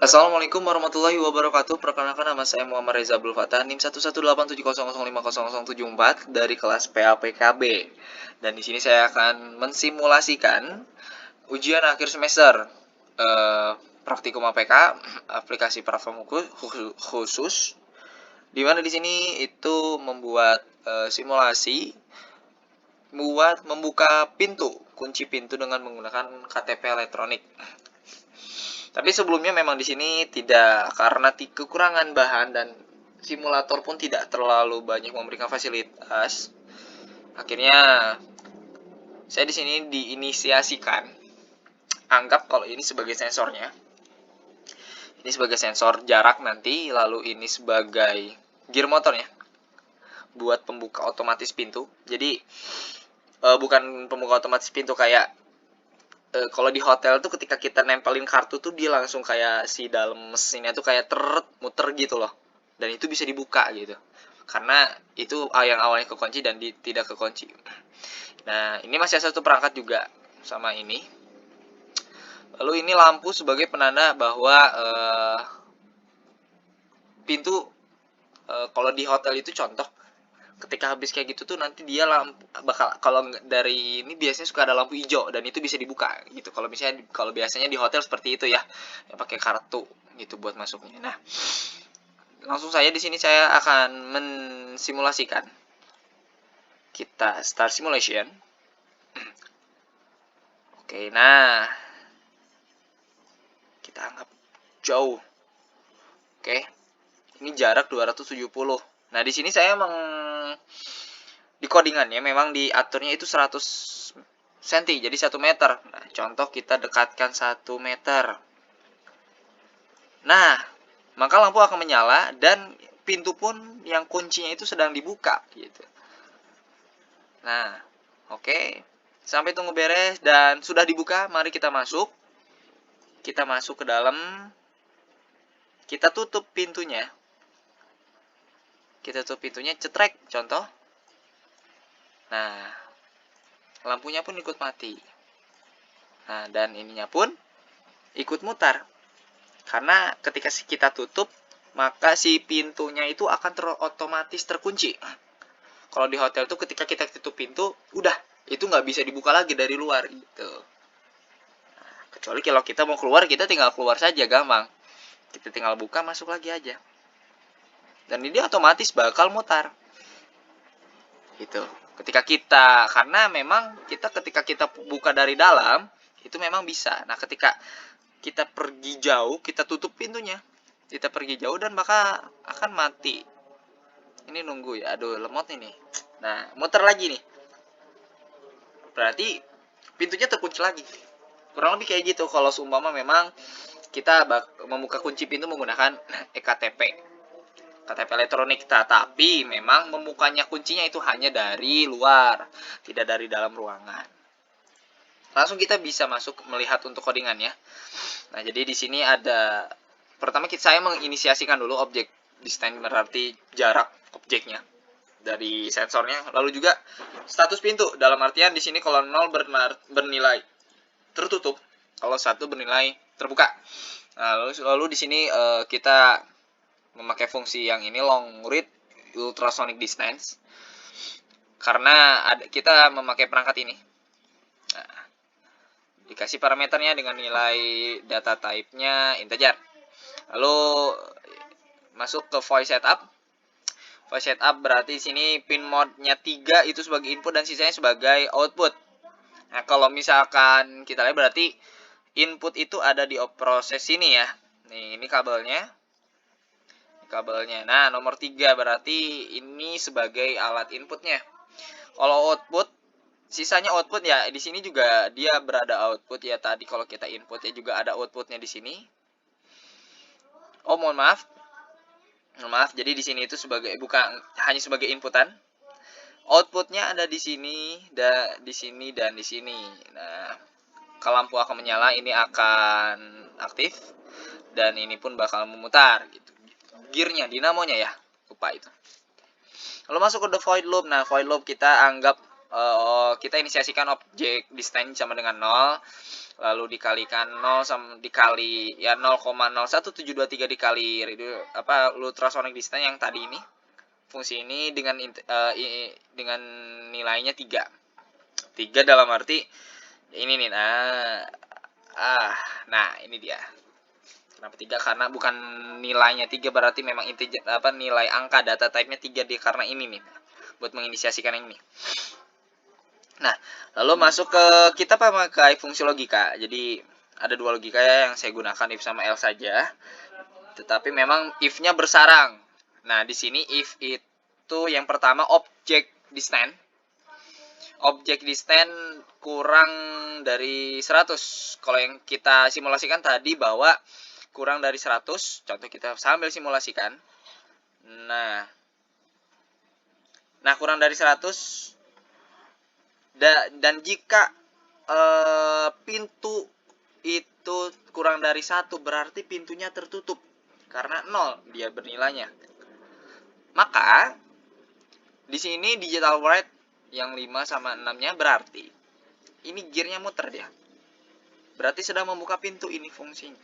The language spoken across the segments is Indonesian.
Assalamualaikum warahmatullahi wabarakatuh. Perkenalkan nama saya Muhammad Reza Abdul Fatah, NIM 11870050054 dari kelas PAPKB. Dan di sini saya akan mensimulasikan ujian akhir semester praktikum APK, aplikasi platform khusus. Di mana di sini itu membuat simulasi buat membuka kunci pintu dengan menggunakan KTP elektronik. Tapi sebelumnya memang di sini tidak, karena kekurangan bahan dan simulator pun tidak terlalu banyak memberikan fasilitas. Akhirnya saya di sini diinisiasikan. Anggap kalau ini sebagai sensornya. Ini sebagai sensor jarak nanti, lalu ini sebagai gear motornya buat pembuka otomatis pintu. Jadi bukan pembuka otomatis pintu kayak kalau di hotel tuh ketika kita nempelin kartu tuh dia langsung kayak si dalam mesinnya tuh kayak muter gitu loh, dan itu bisa dibuka gitu karena itu yang awalnya kekunci dan tidak kekunci. Nah, ini masih satu perangkat juga sama ini. Lalu ini lampu sebagai penanda bahwa pintu kalau di hotel itu contoh ketika habis kayak gitu tuh nanti dia bakal, kalau dari ini biasanya suka ada lampu hijau dan itu bisa dibuka gitu. Kalau misalnya kalau biasanya di hotel seperti itu ya, pakai kartu gitu buat masuknya. Nah, langsung saya di sini saya akan mensimulasikan. Kita start simulation. Oke, nah kita anggap jauh. Oke. Ini jarak 270. Nah, di sini saya di codingannya memang diaturnya itu 100 cm, jadi 1 meter. Nah, contoh kita dekatkan 1 meter. Nah, maka lampu akan menyala dan pintu pun yang kuncinya itu sedang dibuka gitu. Nah, oke. Sampai tunggu beres dan sudah dibuka, mari kita masuk. Kita masuk ke dalam. Kita tutup pintunya. Kita tutup pintunya, cetrek contoh. Nah, lampunya pun ikut mati. Nah, dan ininya pun ikut mutar. Karena ketika kita tutup, maka si pintunya itu akan otomatis terkunci. Kalau di hotel tuh ketika kita tutup pintu, udah, itu nggak bisa dibuka lagi dari luar gitu. Nah, kecuali kalau kita mau keluar, kita tinggal keluar saja, gampang. Kita tinggal buka, masuk lagi aja. Dan ini otomatis bakal mutar. Gitu. Karena memang ketika kita buka dari dalam, itu memang bisa. Nah, ketika kita pergi jauh, kita tutup pintunya. Kita pergi jauh dan maka akan mati. Ini nunggu ya, aduh lemot ini. Nah, muter lagi nih. Berarti pintunya terkunci lagi. Kurang lebih kayak gitu kalau seumpama memang kita membuka kunci pintu menggunakan KTP elektronik. Tapi memang membukanya kuncinya itu hanya dari luar, tidak dari dalam ruangan. Langsung kita bisa masuk melihat untuk codingannya. Nah, jadi di sini ada, pertama saya menginisiasikan dulu objek distance, berarti jarak objeknya dari sensornya. Lalu juga status pintu, dalam artian di sini kalau 0 bernilai tertutup, kalau 1 bernilai terbuka. Nah, lalu di sini kita memakai fungsi yang ini, long read ultrasonic distance, karena kita memakai perangkat ini. Nah, dikasih parameternya dengan nilai data type-nya integer. Lalu masuk ke voice setup. Voice setup berarti sini pin mode-nya 3 itu sebagai input dan sisanya sebagai output. Nah, kalau misalkan kita lihat berarti input itu ada di proses sini ya. Nih, ini kabelnya. Nah, nomor 3 berarti ini sebagai alat inputnya. Kalau output, sisanya output ya. Di sini juga dia berada output ya. Tadi kalau kita input ya juga ada outputnya di sini. Oh, mohon maaf. Jadi di sini itu bukan hanya sebagai inputan. Outputnya ada di sini, di sini dan di sini. Nah, kalau lampu akan menyala, ini akan aktif dan ini pun bakal memutar gitu. Gearnya, dinamonya ya, lupa itu. Lalu masuk ke the void loop. Nah, void loop kita anggap kita inisiasikan objek distance sama dengan 0, lalu dikalikan 0 sama dikali ya 0,01723 dikali ultrasonic distance yang tadi ini. Fungsi ini dengan dengan nilainya 3. 3 dalam arti ini nih. Nah, ini dia. Kenapa 3? Karena bukan nilainya 3 berarti memang integer nilai angka data type-nya 3 dia karena ini nih. Buat menginisiasikan yang ini. Nah, lalu masuk ke kita memakai fungsi logika. Jadi ada 2 logika ya yang saya gunakan, if sama else saja. Tetapi memang if-nya bersarang. Nah, di sini if itu yang pertama objek distance. Objek distance kurang dari 100. Kalau yang kita simulasikan tadi bahwa kurang dari 100, contoh kita sambil simulasikan. Nah, kurang dari 100 dan jika pintu itu kurang dari 1 berarti pintunya tertutup karena 0 dia bernilainya. Maka di sini digital write yang 5 sama 6-nya berarti ini gearnya muter dia. Berarti sedang membuka pintu ini fungsinya.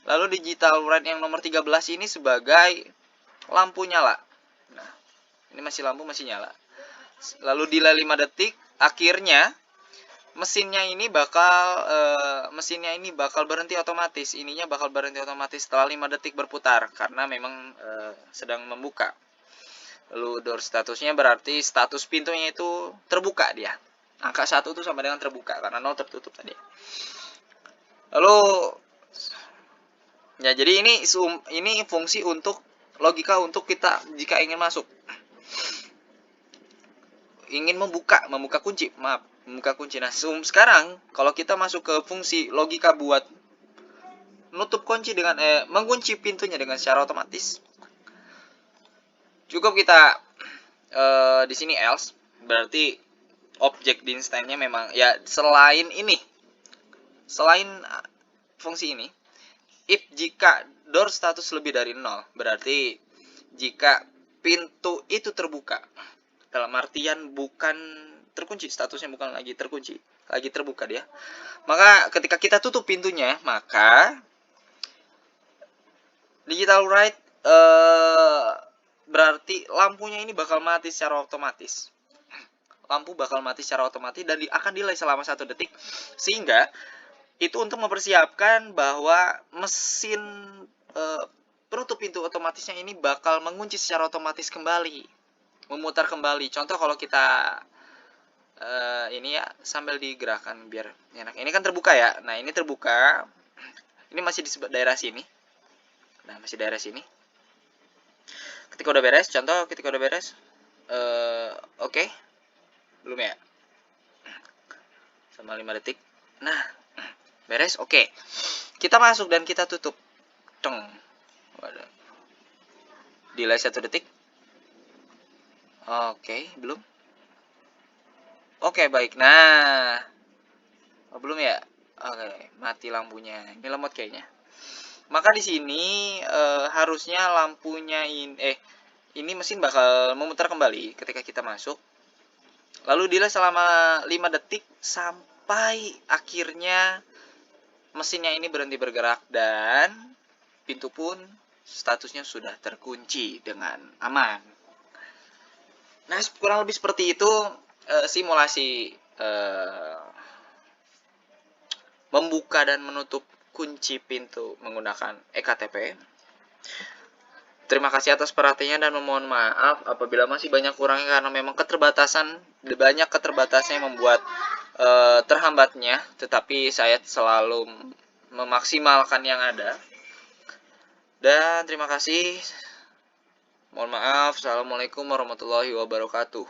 Lalu digital write yang nomor 13 ini sebagai lampu nyala. Nah, ini masih lampu masih nyala. Lalu delay 5 detik, akhirnya mesinnya ini bakal berhenti otomatis. Ininya bakal berhenti otomatis setelah 5 detik berputar karena memang sedang membuka. Lalu door statusnya berarti status pintunya itu terbuka dia. Angka 1 itu sama dengan terbuka karena 0 tertutup tadi. Lalu ya jadi ini fungsi untuk logika untuk kita jika ingin masuk. Ingin membuka kunci, membuka kunci. Nah, sekarang kalau kita masuk ke fungsi logika buat menutup kunci dengan mengunci pintunya dengan secara otomatis. Cukup kita di sini else, berarti objek distance-nya memang ya selain fungsi ini, if jika door status lebih dari 0, berarti jika pintu itu terbuka. Dalam artian bukan terkunci, statusnya bukan lagi terkunci, lagi terbuka dia. Maka ketika kita tutup pintunya, maka digital write berarti lampunya ini bakal mati secara otomatis. Lampu bakal mati secara otomatis dan akan delay selama 1 detik. Sehingga itu untuk mempersiapkan bahwa mesin penutup pintu otomatisnya ini bakal mengunci secara otomatis kembali, memutar kembali. Contoh kalau kita ini ya sambil digerakkan biar enak. Ini kan terbuka ya. Nah, ini terbuka. Ini masih di daerah sini. Nah, masih daerah sini. Ketika udah beres, contoh ketika udah beres. Oke. Belum ya? Sama 5 detik. Nah, beres. Oke. Kita masuk dan kita tutup. Deng. Delay 1 detik. Oke, belum. Oke, baik. Nah, belum ya? Oke, mati lampunya. Ini lemot kayaknya. Maka di sini harusnya lampunya ini mesin bakal memutar kembali ketika kita masuk. Lalu delay selama 5 detik sampai akhirnya mesinnya ini berhenti bergerak dan pintu pun statusnya sudah terkunci dengan aman. Nah, kurang lebih seperti itu simulasi membuka dan menutup kunci pintu menggunakan ektp. Terima kasih atas perhatiannya dan memohon maaf apabila masih banyak kurangnya karena memang banyak keterbatasan yang membuat terhambatnya, tetapi saya selalu memaksimalkan yang ada. Dan terima kasih. Mohon maaf. Assalamualaikum warahmatullahi wabarakatuh.